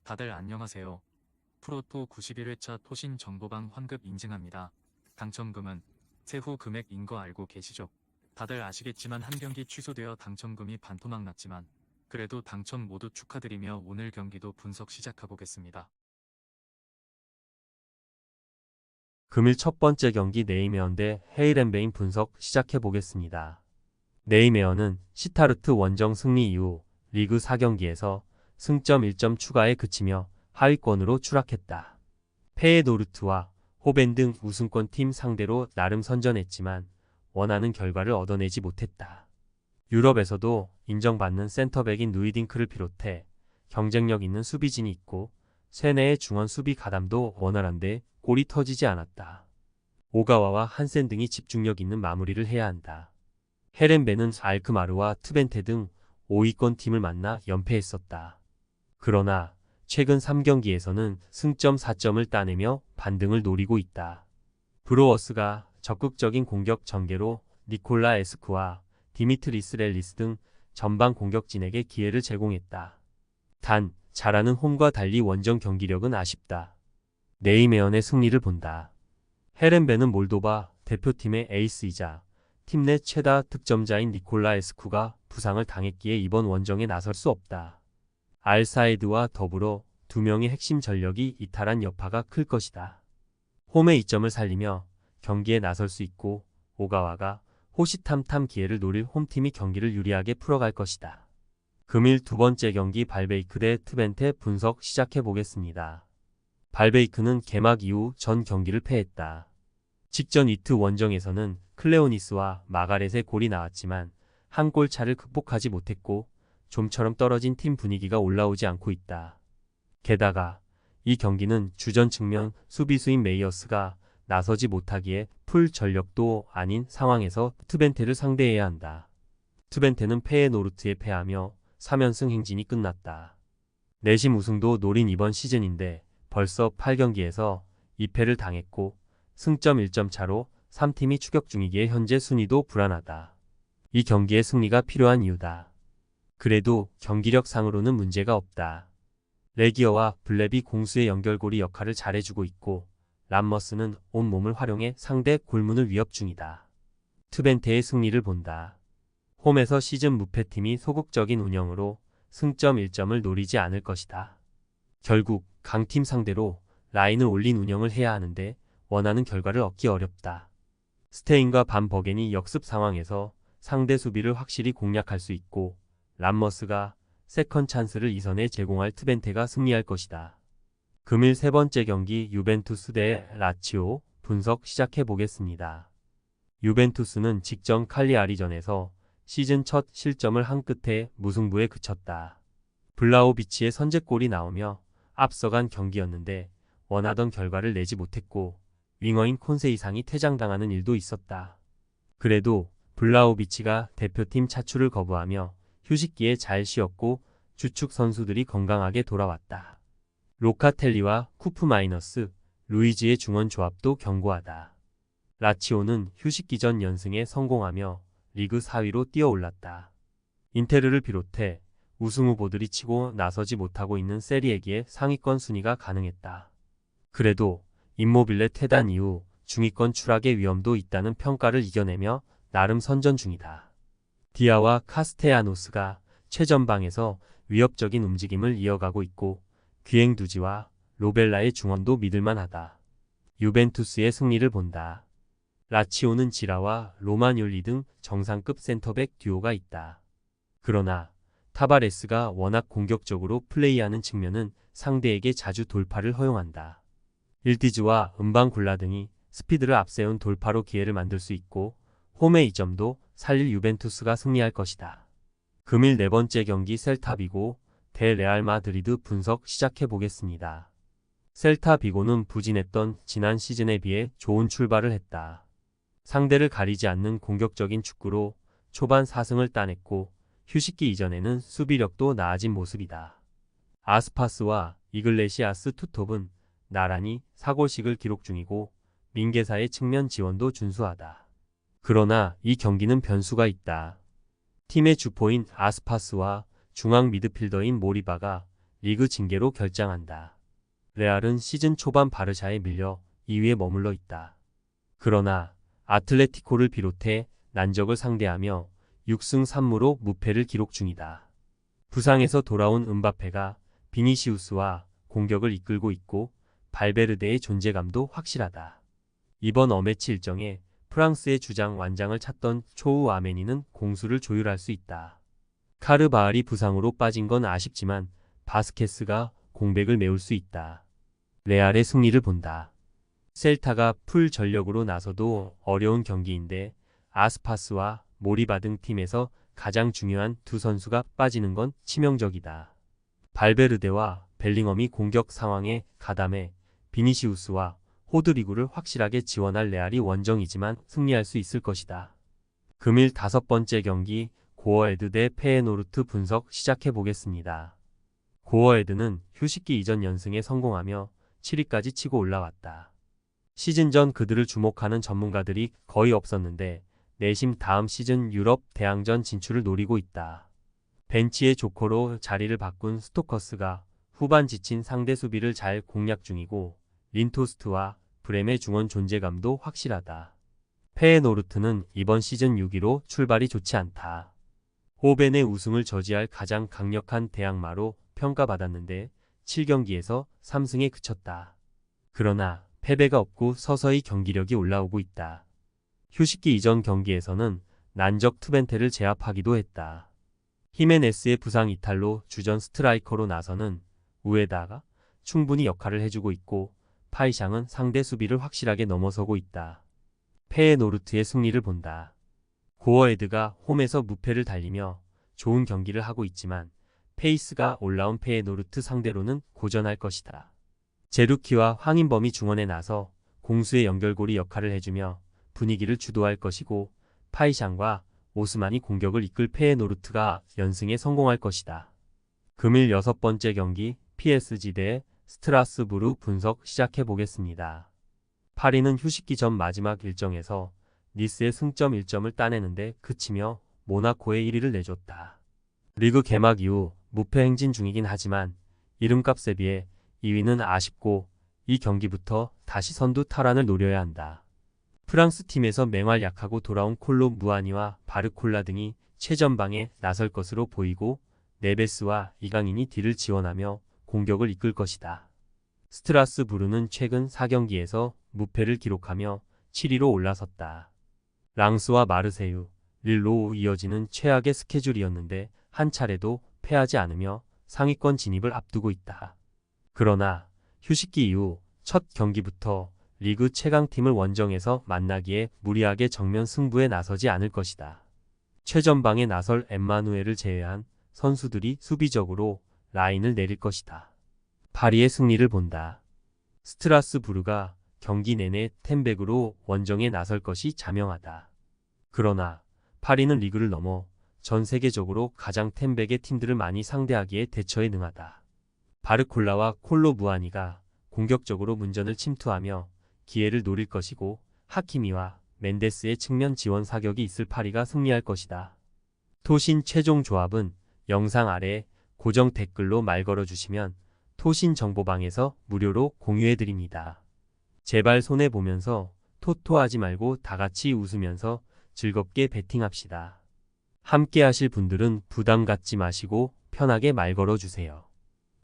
다들 안녕하세요. 프로토 91회차 토신 정보방 환급 인증합니다. 당첨금은 세후 금액인 거 알고 계시죠? 다들 아시겠지만 한 경기 취소되어 당첨금이 반토막 났지만 그래도 당첨 모두 축하드리며 오늘 경기도 분석 시작해보겠습니다. 금일 첫 번째 경기 네이메어 대 헤이렌베인 분석 시작해보겠습니다. 네이메어는 시타르트 원정 승리 이후 리그 4경기에서 승점 1점 추가에 그치며 하위권으로 추락했다. 페에노르트와 호벤 등 우승권 팀 상대로 나름 선전했지만 원하는 결과를 얻어내지 못했다. 유럽에서도 인정받는 센터백인 누이딩크를 비롯해 경쟁력 있는 수비진이 있고 세네의 중원 수비 가담도 원활한데 골이 터지지 않았다. 오가와와 한센 등이 집중력 있는 마무리를 해야 한다. 헤렌베는 알크마르와 트벤테 등 5위권 팀을 만나 연패했었다. 그러나 최근 3경기에서는 승점 4점을 따내며 반등을 노리고 있다. 브로워스가 적극적인 공격 전개로 니콜라 에스쿠와 디미트리스 렐리스 등 전방 공격진에게 기회를 제공했다. 단, 잘하는 홈과 달리 원정 경기력은 아쉽다. 네이메언의 승리를 본다. 헤렌베는 몰도바 대표팀의 에이스이자 팀 내 최다 득점자인 니콜라 에스쿠가 부상을 당했기에 이번 원정에 나설 수 없다. 알사이드와 더불어 두 명의 핵심 전력이 이탈한 여파가 클 것이다. 홈의 이점을 살리며 경기에 나설 수 있고 오가와가 호시탐탐 기회를 노릴 홈팀이 경기를 유리하게 풀어갈 것이다. 금일 두 번째 경기 발베이크 대 트벤테 분석 시작해보겠습니다. 발베이크는 개막 이후 전 경기를 패했다. 직전 이트 원정에서는 클레오니스와 마가렛의 골이 나왔지만 한 골 차를 극복하지 못했고 좀처럼 떨어진 팀 분위기가 올라오지 않고 있다. 게다가 이 경기는 주전 측면 수비수인 메이어스가 나서지 못하기에 풀 전력도 아닌 상황에서 트벤테를 상대해야 한다. 트벤테는 페에노르트에 패하며 3연승 행진이 끝났다. 내심 우승도 노린 이번 시즌인데 벌써 8경기에서 2패를 당했고 승점 1점 차로 3팀이 추격 중이기에 현재 순위도 불안하다. 이 경기에 승리가 필요한 이유다. 그래도 경기력상으로는 문제가 없다. 레기어와 블랩이 공수의 연결고리 역할을 잘해주고 있고 람머스는 온몸을 활용해 상대 골문을 위협 중이다. 트벤테의 승리를 본다. 홈에서 시즌 무패팀이 소극적인 운영으로 승점 1점을 노리지 않을 것이다. 결국 강팀 상대로 라인을 올린 운영을 해야 하는데 원하는 결과를 얻기 어렵다. 스테인과 반 버겐이 역습 상황에서 상대 수비를 확실히 공략할 수 있고 람머스가 세컨 찬스를 이선에 제공할 트벤테가 승리할 것이다. 금일 세 번째 경기 유벤투스 대 라치오 분석 시작해보겠습니다. 유벤투스는 직전 칼리아리전에서 시즌 첫 실점을 한 끝에 무승부에 그쳤다. 블라우비치의 선제골이 나오며 앞서간 경기였는데 원하던 결과를 내지 못했고 윙어인 콘세이상이 퇴장당하는 일도 있었다. 그래도 블라우비치가 대표팀 차출을 거부하며 휴식기에 잘 쉬었고 주축 선수들이 건강하게 돌아왔다. 로카텔리와 쿠프 마이너스, 루이지의 중원 조합도 견고하다. 라치오는 휴식기 전 연승에 성공하며 리그 4위로 뛰어올랐다. 인테르를 비롯해 우승 후보들이 치고 나서지 못하고 있는 세리에기에 상위권 순위가 가능했다. 그래도 임모빌레 퇴단 이후 중위권 추락의 위험도 있다는 평가를 이겨내며 나름 선전 중이다. 디아와 카스테야노스가 최전방에서 위협적인 움직임을 이어가고 있고 귀행두지와 로벨라의 중원도 믿을만하다. 유벤투스의 승리를 본다. 라치오는 지라와 로마뇰리 등 정상급 센터백 듀오가 있다. 그러나 타바레스가 워낙 공격적으로 플레이하는 측면은 상대에게 자주 돌파를 허용한다. 일디즈와 은방굴라 등이 스피드를 앞세운 돌파로 기회를 만들 수 있고 홈의 이점도 살릴 유벤투스가 승리할 것이다. 금일 네 번째 경기 셀타비고 대 레알 마드리드 분석 시작해보겠습니다. 셀타비고는 부진했던 지난 시즌에 비해 좋은 출발을 했다. 상대를 가리지 않는 공격적인 축구로 초반 4승을 따냈고 휴식기 이전에는 수비력도 나아진 모습이다. 아스파스와 이글레시아스 투톱은 나란히 4골씩을 기록 중이고 민계사의 측면 지원도 준수하다. 그러나 이 경기는 변수가 있다. 팀의 주포인 아스파스와 중앙 미드필더인 모리바가 리그 징계로 결장한다. 레알은 시즌 초반 바르샤에 밀려 2위에 머물러 있다. 그러나 아틀레티코를 비롯해 난적을 상대하며 6승 3무로 무패를 기록 중이다. 부상에서 돌아온 음바페가 비니시우스와 공격을 이끌고 있고 발베르데의 존재감도 확실하다. 이번 어매치 일정에 프랑스의 주장 완장을 찾던 초우 아메니는 공수를 조율할 수 있다. 카르바알이 부상으로 빠진 건 아쉽지만 바스케스가 공백을 메울 수 있다. 레알의 승리를 본다. 셀타가 풀 전력으로 나서도 어려운 경기인데 아스파스와 모리바 등 팀에서 가장 중요한 두 선수가 빠지는 건 치명적이다. 발베르데와 벨링엄이 공격 상황에 가담해 비니시우스와 호드리구를 확실하게 지원할 레알이 원정이지만 승리할 수 있을 것이다. 금일 5번째 경기 고어헤드 대 페에노르트 분석 시작해 보겠습니다. 고어헤드는 휴식기 이전 연승에 성공하며 7위까지 치고 올라왔다. 시즌 전 그들을 주목하는 전문가들이 거의 없었는데 내심 다음 시즌 유럽 대항전 진출을 노리고 있다. 벤치의 조커로 자리를 바꾼 스토커스가 후반 지친 상대 수비를 잘 공략 중이고 린토스트와 브렘의 중원 존재감도 확실하다. 페에노르트는 이번 시즌 6위로 출발이 좋지 않다. 호벤의 우승을 저지할 가장 강력한 대항마로 평가받았는데 7경기에서 3승에 그쳤다. 그러나 패배가 없고 서서히 경기력이 올라오고 있다. 휴식기 이전 경기에서는 난적 투벤테를 제압하기도 했다. 히메네스의 부상 이탈로 주전 스트라이커로 나서는 우에다가 충분히 역할을 해주고 있고 파이샹은 상대 수비를 확실하게 넘어서고 있다. 페에노르트의 승리를 본다. 고어헤드가 홈에서 무패를 달리며 좋은 경기를 하고 있지만 페이스가 올라온 페에노르트 상대로는 고전할 것이다. 제루키와 황인범이 중원에 나서 공수의 연결고리 역할을 해주며 분위기를 주도할 것이고 파이샹과 오스만이 공격을 이끌 페에노르트가 연승에 성공할 것이다. 금일 6번째 경기 PSG 대 스트라스부르 분석 시작해 보겠습니다. 파리는 휴식기 전 마지막 일정에서 니스의 승점 1점을 따내는데 그치며 모나코에 1위를 내줬다. 리그 개막 이후 무패 행진 중이긴 하지만 이름값에 비해 2위는 아쉽고 이 경기부터 다시 선두 탈환을 노려야 한다. 프랑스 팀에서 맹활 약하고 돌아온 콜로 무아니와 바르콜라 등이 최전방에 나설 것으로 보이고 네베스와 이강인이 뒤를 지원하며 공격을 이끌 것이다. 스트라스부르는 최근 4경기에서 무패를 기록하며 7위로 올라섰다. 랑스와 마르세유, 릴로 이어지는 최악의 스케줄이었는데 한 차례도 패하지 않으며 상위권 진입을 앞두고 있다. 그러나 휴식기 이후 첫 경기부터 리그 최강팀을 원정에서 만나기에 무리하게 정면 승부에 나서지 않을 것이다. 최전방에 나설 엠마누엘을 제외한 선수들이 수비적으로 라인을 내릴 것이다. 파리의 승리를 본다. 스트라스부르가 경기 내내 템백으로 원정에 나설 것이 자명하다. 그러나 파리는 리그를 넘어 전 세계적으로 가장 템백의 팀들을 많이 상대하기에 대처에 능하다. 바르콜라와 콜로 무아니가 공격적으로 문전을 침투하며 기회를 노릴 것이고 하키미와 멘데스의 측면 지원 사격이 있을 파리가 승리할 것이다. 토신 최종 조합은 영상 아래 고정 댓글로 말 걸어주시면 토신 정보방에서 무료로 공유해드립니다. 제발 손해보면서 토토하지 말고 다같이 웃으면서 즐겁게 베팅합시다. 함께 하실 분들은 부담 갖지 마시고 편하게 말 걸어주세요.